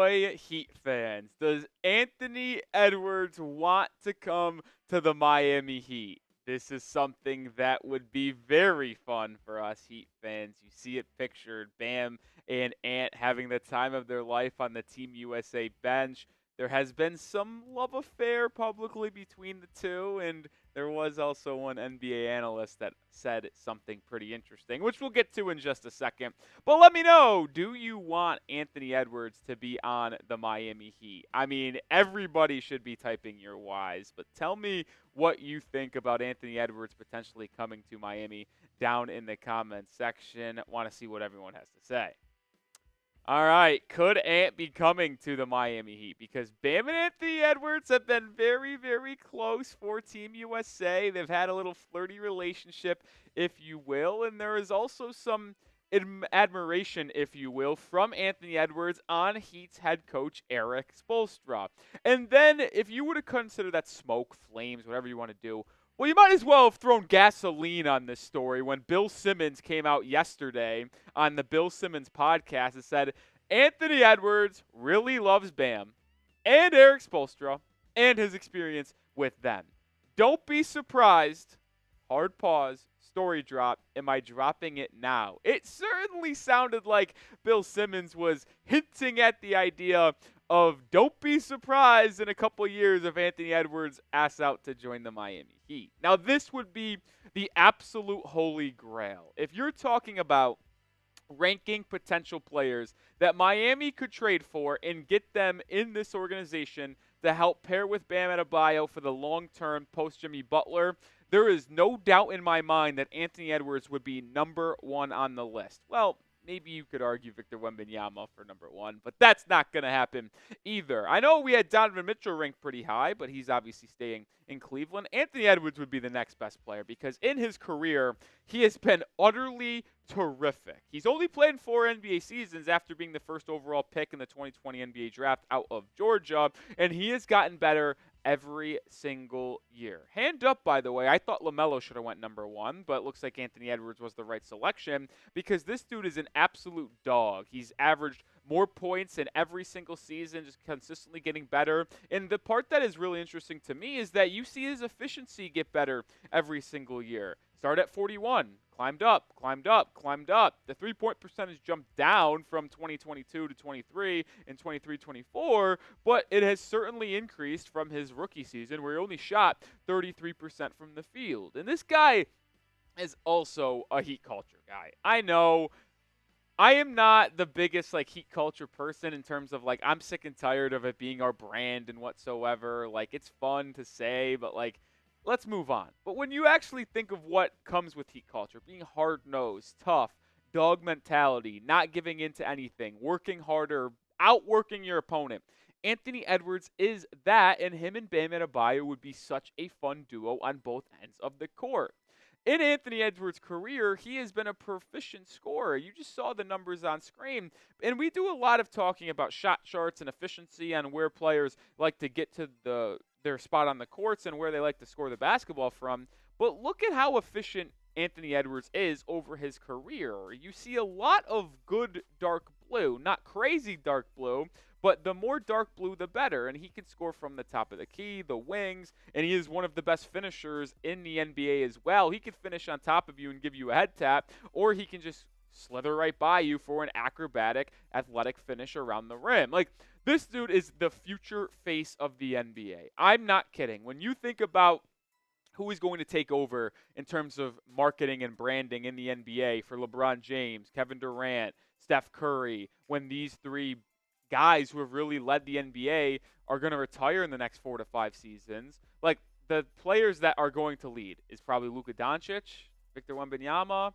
boy, Heat fans. Does Anthony Edwards want to come to the Miami Heat? This is something that would be very fun for us Heat fans. You see it pictured, Bam and Ant having the time of their life on the Team USA bench. There has been some love affair publicly between the two, and there was also one NBA analyst that said something pretty interesting, which we'll get to in just a second. But let me know, do you want Anthony Edwards to be on the Miami Heat? I mean, everybody should be typing your whys, but tell me what you think about Anthony Edwards potentially coming to Miami down in the comments section. Want to see what everyone has to say. All right, could Ant be coming to the Miami Heat? Because Bam and Anthony Edwards have been very, very close for Team USA. They've had a little flirty relationship, if you will, and there is also some admiration, if you will, from Anthony Edwards on Heat's head coach Erik Spoelstra. And then, if you were to consider that smoke, flames, whatever you want to do, well, you might as well have thrown gasoline on this story when Bill Simmons came out yesterday on the Bill Simmons podcast and said Anthony Edwards really loves Bam and Erik Spoelstra and his experience with them. Don't be surprised. Hard pause. Story drop. Am I dropping it now? It certainly sounded like Bill Simmons was hinting at the idea of don't be surprised in a couple years if Anthony Edwards asks out to join the Miami Heat. Now, this would be the absolute holy grail. If you're talking about ranking potential players that Miami could trade for and get them in this organization to help pair with Bam Adebayo for the long-term post-Jimmy Butler, there is no doubt in my mind that Anthony Edwards would be number one on the list. Well, maybe you could argue Victor Wembanyama for number one, but that's not going to happen either. I know we had Donovan Mitchell ranked pretty high, but he's obviously staying in Cleveland. Anthony Edwards would be the next best player because in his career, he has been utterly terrific. He's only played in 4 NBA seasons after being the first overall pick in the 2020 NBA draft out of Georgia, and he has gotten better every single year. Hand up, by the way, I thought LaMelo should have went number one, but it looks like Anthony Edwards was the right selection because this dude is an absolute dog. He's averaged more points in every single season, just consistently getting better. And the part that is really interesting to me is that you see his efficiency get better every single year. Start at 41, climbed up, climbed up, climbed up. The three-point percentage jumped down from 2022 to 23 and 23-24, but it has certainly increased from his rookie season where he only shot 33% from the field. And this guy is also a Heat culture guy. I know I am not the biggest Heat culture person in terms of I'm sick and tired of it being our brand and whatsoever. It's fun to say, but let's move on. But when you actually think of what comes with Heat culture, being hard-nosed, tough, dog mentality, not giving in to anything, working harder, outworking your opponent, Anthony Edwards is that, and him and Bam Adebayo would be such a fun duo on both ends of the court. In Anthony Edwards' career, he has been a proficient scorer. You just saw the numbers on screen. And we do a lot of talking about shot charts and efficiency on where players like to get to their spot on the courts and where they like to score the basketball from. But look at how efficient Anthony Edwards is over his career. You see a lot of good dark blue, not crazy dark blue, but the more dark blue, the better. And he can score from the top of the key, the wings, and he is one of the best finishers in the NBA as well. He can finish on top of you and give you a head tap, or he can just slither right by you for an acrobatic, athletic finish around the rim. This dude is the future face of the NBA. I'm not kidding. When you think about who is going to take over in terms of marketing and branding in the NBA for LeBron James, Kevin Durant, Steph Curry, when these three guys who have really led the NBA are going to retire in the next 4 to 5 seasons. The players that are going to lead is probably Luka Doncic, Victor Wembanyama,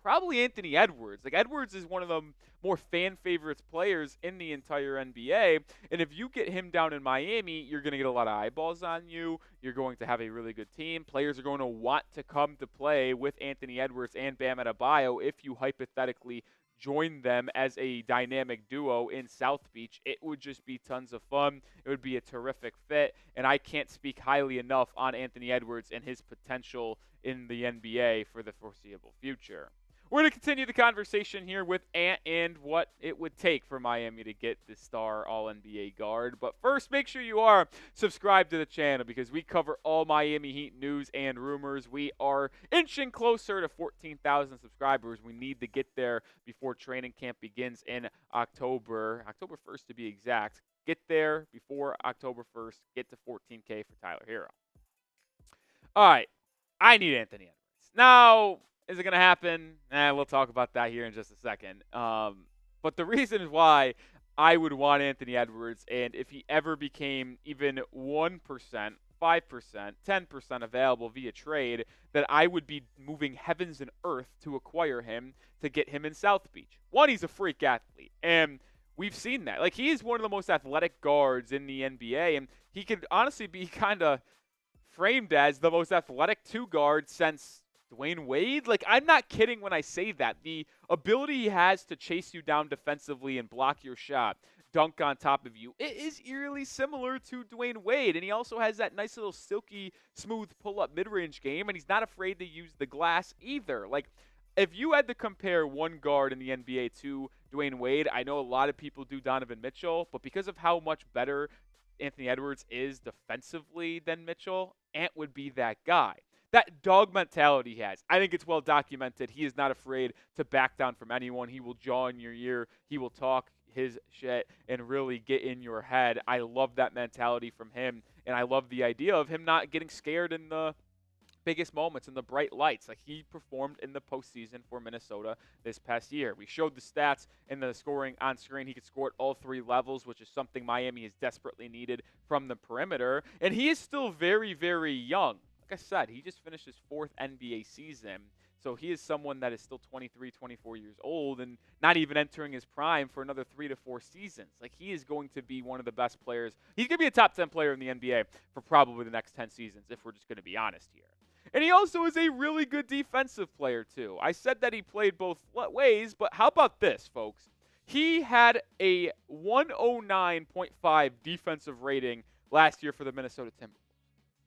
probably Anthony Edwards. Edwards is one of the more fan favorites players in the entire NBA. And if you get him down in Miami, you're going to get a lot of eyeballs on you. You're going to have a really good team. Players are going to want to come to play with Anthony Edwards and Bam Adebayo if you hypothetically join them as a dynamic duo in South Beach. It would just be tons of fun. It would be a terrific fit, and I can't speak highly enough on Anthony Edwards and his potential in the NBA for the foreseeable future. We're going to continue the conversation here with Ant and what it would take for Miami to get the star All-NBA guard. But first, make sure you are subscribed to the channel because we cover all Miami Heat news and rumors. We are inching closer to 14,000 subscribers. We need to get there before training camp begins in October 1st to be exact. Get there before October 1st. Get to 14K for Tyler Hero. All right, I need Anthony Edwards. Now, is it going to happen? We'll talk about that here in just a second. But the reason why I would want Anthony Edwards, and if he ever became even 1%, 5%, 10% available via trade, that I would be moving heavens and earth to acquire him to get him in South Beach. One, he's a freak athlete, and we've seen that. Like, he is one of the most athletic guards in the NBA, and he could honestly be kind of framed as the most athletic two-guard since Dwayne Wade. Like, I'm not kidding when I say that. The ability he has to chase you down defensively and block your shot, dunk on top of you, it is eerily similar to Dwayne Wade. And he also has that nice little silky, smooth pull-up mid-range game, and he's not afraid to use the glass either. Like, if you had to compare one guard in the NBA to Dwayne Wade, I know a lot of people do Donovan Mitchell, but because of how much better Anthony Edwards is defensively than Mitchell, Ant would be that guy. That dog mentality he has, I think it's well documented. He is not afraid to back down from anyone. He will jaw in your ear. He will talk his shit and really get in your head. I love that mentality from him, and I love the idea of him not getting scared in the biggest moments and the bright lights. Like, he performed in the postseason for Minnesota this past year. We showed the stats and the scoring on screen. He could score at all three levels, which is something Miami has desperately needed from the perimeter. And he is still very, very young. Like I said, he just finished his fourth NBA season. So he is someone that is still 23, 24 years old and not even entering his prime for another 3 to 4 seasons. Like, he is going to be one of the best players. He's going to be a top 10 player in the NBA for probably the next 10 seasons, if we're just going to be honest here. And he also is a really good defensive player, too. I said that he played both ways, but how about this, folks? He had a 109.5 defensive rating last year for the Minnesota Timberwolves.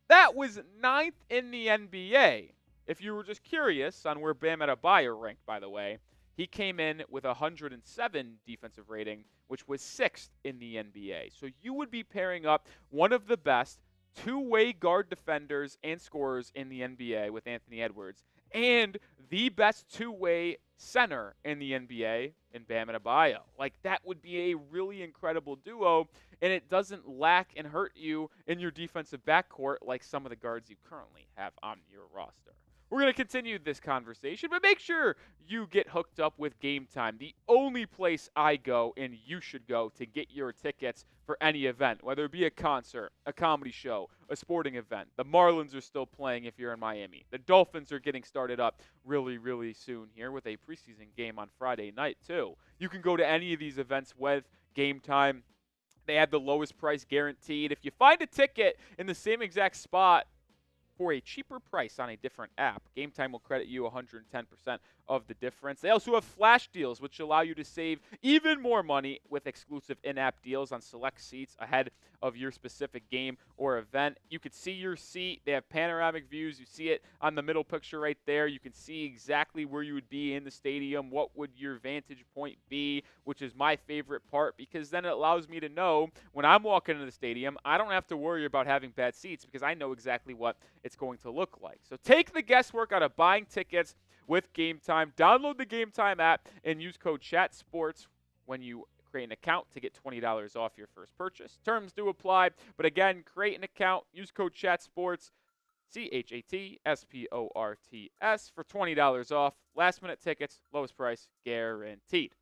That was 9th in the NBA. If you were just curious on where Bam Adebayo ranked, by the way, he came in with a 107 defensive rating, which was 6th in the NBA. So you would be pairing up one of the best two-way guard defenders and scorers in the NBA with Anthony Edwards, and the best two-way center in the NBA in Bam Adebayo. Like, that would be a really incredible duo, and it doesn't lack and hurt you in your defensive backcourt like some of the guards you currently have on your roster. We're going to continue this conversation, but make sure you get hooked up with Game Time, the only place I go and you should go to get your tickets for any event, whether it be a concert, a comedy show, a sporting event. The Marlins are still playing if you're in Miami. The Dolphins are getting started up really, really soon here with a preseason game on Friday night, too. You can go to any of these events with Game Time. They have the lowest price guaranteed. If you find a ticket in the same exact spot for a cheaper price on a different app, Game Time will credit you 110% of the difference. They also have flash deals, which allow you to save even more money with exclusive in-app deals on select seats ahead of your specific game or event. You can see your seat. They have panoramic views. You see it on the middle picture right there. You can see exactly where you would be in the stadium. What would your vantage point be, which is my favorite part, because then it allows me to know when I'm walking into the stadium, I don't have to worry about having bad seats because I know exactly what it's going to look like. So take the guesswork out of buying tickets with Game Time. Download the Game Time app and use code CHATSPORTS when you create an account to get $20 off your first purchase. Terms do apply, but again, create an account, use code CHATSPORTS, CHATSPORTS for $20 off. Last minute tickets, lowest price guaranteed.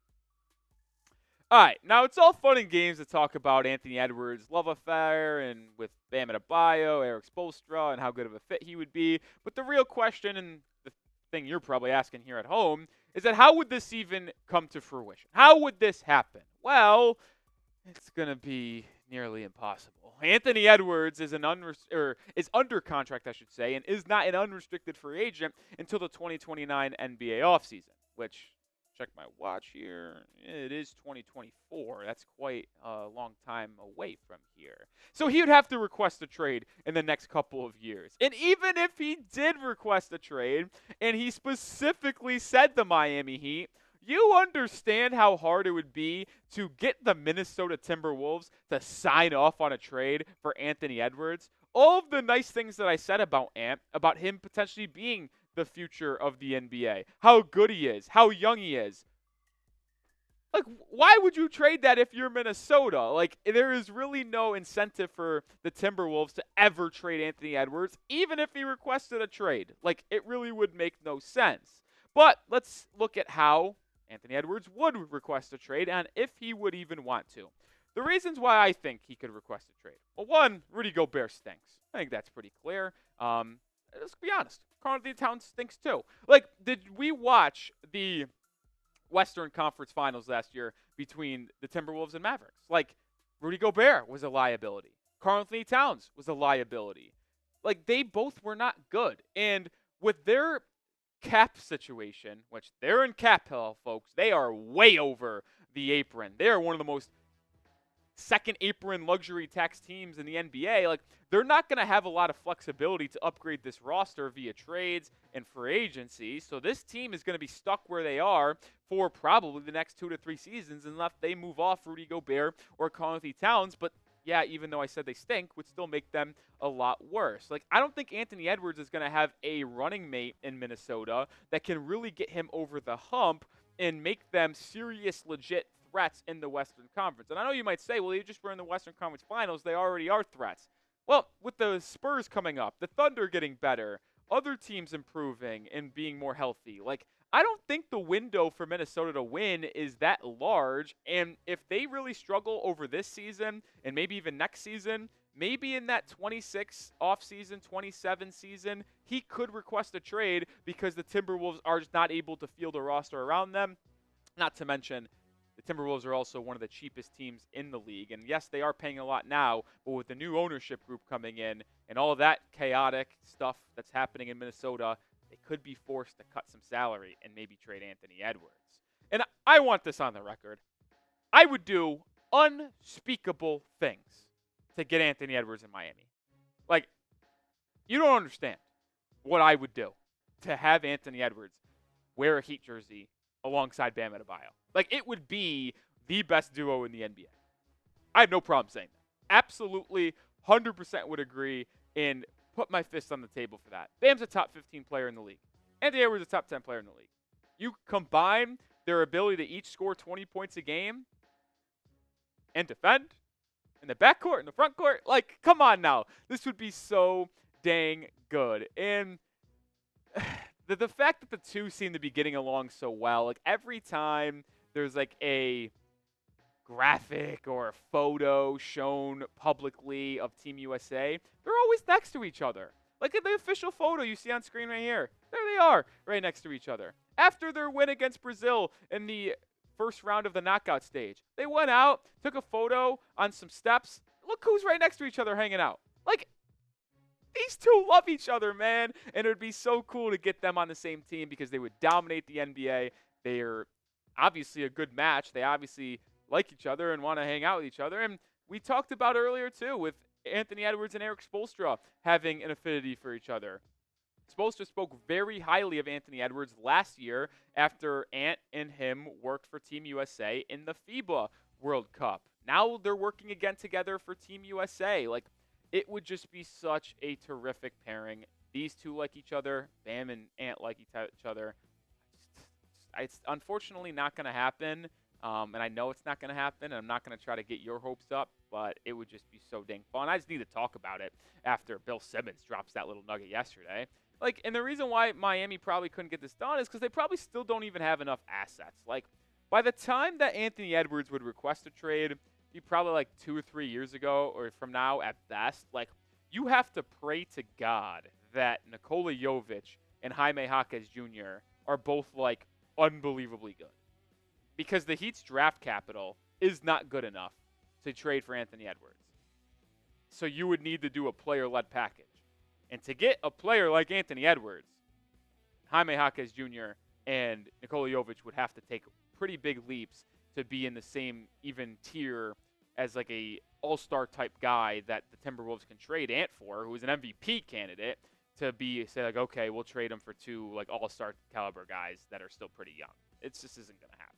All right, now it's all fun and games to talk about Anthony Edwards' love affair and with Bam Adebayo, Erik Spoelstra, and how good of a fit he would be. But the real question, and the thing you're probably asking here at home, is that how would this even come to fruition? How would this happen? Well, it's going to be nearly impossible. Anthony Edwards is under contract, I should say, and is not an unrestricted free agent until the 2029 NBA offseason, which check my watch here. It is 2024. That's quite a long time away from here. So he would have to request a trade in the next couple of years. And even if he did request a trade, and he specifically said the Miami Heat, you understand how hard it would be to get the Minnesota Timberwolves to sign off on a trade for Anthony Edwards. All of the nice things that I said about Ant, about him potentially being the future of the NBA, how good he is, how young he is. Like, why would you trade that if you're Minnesota? Like, there is really no incentive for the Timberwolves to ever trade Anthony Edwards, even if he requested a trade. Like, it really would make no sense. But let's look at how Anthony Edwards would request a trade and if he would even want to. The reasons why I think he could request a trade. Well, one, Rudy Gobert stinks. I think that's pretty clear. Let's be honest. Karl-Anthony Towns stinks too. Like, did we watch the Western Conference Finals last year between the Timberwolves and Mavericks? Like, Rudy Gobert was a liability. Karl-Anthony Towns was a liability. Like, they both were not good. And with their cap situation, which they're in cap hell, folks, they are way over the apron. They are one of the most second apron luxury tax teams in the NBA. Like, they're not going to have a lot of flexibility to upgrade this roster via trades and free agency. So this team is going to be stuck where they are for probably the next 2 to 3 seasons unless they move off Rudy Gobert or Karl-Anthony Towns. But yeah, even though I said they stink, would still make them a lot worse. Like, I don't think Anthony Edwards is going to have a running mate in Minnesota that can really get him over the hump and make them serious, legit threats in the Western Conference. And I know you might say, well, they just were in the Western Conference Finals. They already are threats. Well, with the Spurs coming up, the Thunder getting better, other teams improving and being more healthy, like, I don't think the window for Minnesota to win is that large. And if they really struggle over this season and maybe even next season, maybe in that 26 offseason, 27 season, he could request a trade because the Timberwolves are just not able to field a roster around them. Not to mention, the Timberwolves are also one of the cheapest teams in the league. And yes, they are paying a lot now, but with the new ownership group coming in and all of that chaotic stuff that's happening in Minnesota, they could be forced to cut some salary and maybe trade Anthony Edwards. And I want this on the record. I would do unspeakable things to get Anthony Edwards in Miami. Like, you don't understand what I would do to have Anthony Edwards wear a Heat jersey alongside Bam Adebayo. Like, it would be the best duo in the NBA. I have no problem saying that. Absolutely, 100% would agree and put my fist on the table for that. Bam's a top 15 player in the league. Anthony Edwards is a top 10 player in the league. You combine their ability to each score 20 points a game and defend in the backcourt, in the front court. Like, come on now. This would be so dang good. And the fact that the two seem to be getting along so well, like, every time there's like a graphic or a photo shown publicly of Team USA, they're always next to each other. Like in the official photo you see on screen right here. There they are, right next to each other. After their win against Brazil in the first round of the knockout stage, they went out, took a photo on some steps. Look who's right next to each other hanging out. Like, these two love each other, man. And it would be so cool to get them on the same team because they would dominate the NBA. They're obviously a good match. They obviously like each other and want to hang out with each other. And we talked about earlier, too, with Anthony Edwards and Erik Spoelstra having an affinity for each other. Spoelstra spoke very highly of Anthony Edwards last year after Ant and him worked for Team USA in the FIBA World Cup. Now they're working again together for Team USA. Like, it would just be such a terrific pairing. These two like each other. Bam and Ant like each other. It's unfortunately not going to happen. And I know it's not going to happen. And I'm not going to try to get your hopes up. But it would just be so dang fun. I just need to talk about it after Bill Simmons drops that little nugget yesterday. Like, and the reason why Miami probably couldn't get this done is because they probably still don't even have enough assets. Like, by the time that Anthony Edwards would request a trade, be probably like 2 or 3 years ago or from now at best, like, you have to pray to God that Nikola Jovic and Jaime Jaquez Jr. are both, like, unbelievably good. Because the Heat's draft capital is not good enough to trade for Anthony Edwards. So you would need to do a player-led package. And to get a player like Anthony Edwards, Jaime Jaquez Jr., and Nikola Jovic would have to take pretty big leaps to be in the same even tier as like a all-star type guy that the Timberwolves can trade Ant for, who is an MVP candidate, to be say like, okay, we'll trade him for two like all-star caliber guys that are still pretty young. It just isn't going to happen.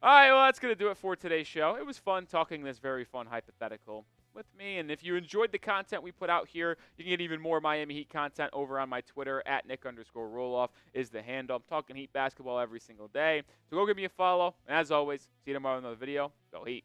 All right, well, that's going to do it for today's show. It was fun talking this very fun hypothetical with me. And if you enjoyed the content we put out here, you can get even more Miami Heat content over on my Twitter. At Nic_Rohloff is the handle. I'm talking Heat basketball every single day. So go give me a follow. And as always, see you tomorrow in another video. Go Heat.